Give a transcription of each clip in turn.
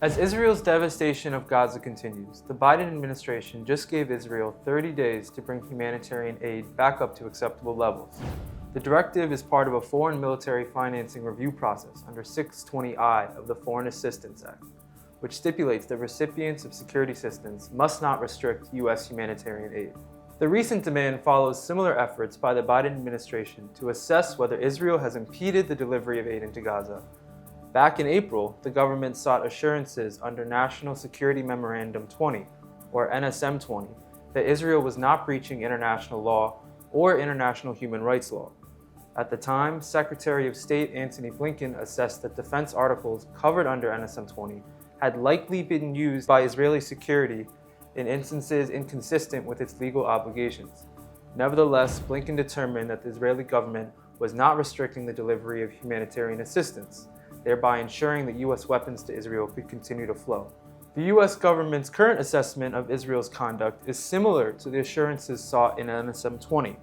As Israel's devastation of Gaza continues, the Biden administration just gave Israel 30 days to bring humanitarian aid back up to acceptable levels. The directive is part of a foreign military financing review process under 620I of the Foreign Assistance Act, which stipulates that recipients of security assistance must not restrict U.S. humanitarian aid. The recent demand follows similar efforts by the Biden administration to assess whether Israel has impeded the delivery of aid into Gaza. Back in April, the government sought assurances under National Security Memorandum 20, or NSM 20, that Israel was not breaching international law or international human rights law. At the time, Secretary of State Antony Blinken assessed that defense articles covered under NSM 20 had likely been used by Israeli security in instances inconsistent with its legal obligations. Nevertheless, Blinken determined that the Israeli government was not restricting the delivery of humanitarian assistance, thereby ensuring that U.S. weapons to Israel could continue to flow. The U.S. government's current assessment of Israel's conduct is similar to the assurances sought in NSM 20,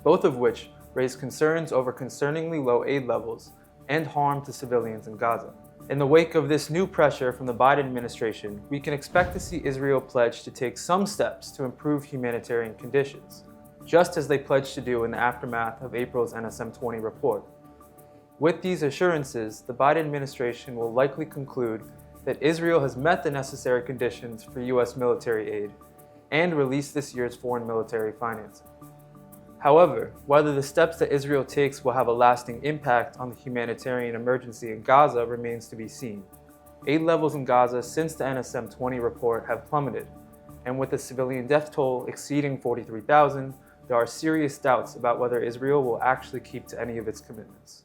both of which raise concerns over concerningly low aid levels and harm to civilians in Gaza. In the wake of this new pressure from the Biden administration, we can expect to see Israel pledge to take some steps to improve humanitarian conditions, just as they pledged to do in the aftermath of April's NSM 20 report. With these assurances, the Biden administration will likely conclude that Israel has met the necessary conditions for U.S. military aid and release this year's foreign military financing. However, whether the steps that Israel takes will have a lasting impact on the humanitarian emergency in Gaza remains to be seen. Aid levels in Gaza since the NSM 20 report have plummeted, and with the civilian death toll exceeding 43,000, there are serious doubts about whether Israel will actually keep to any of its commitments.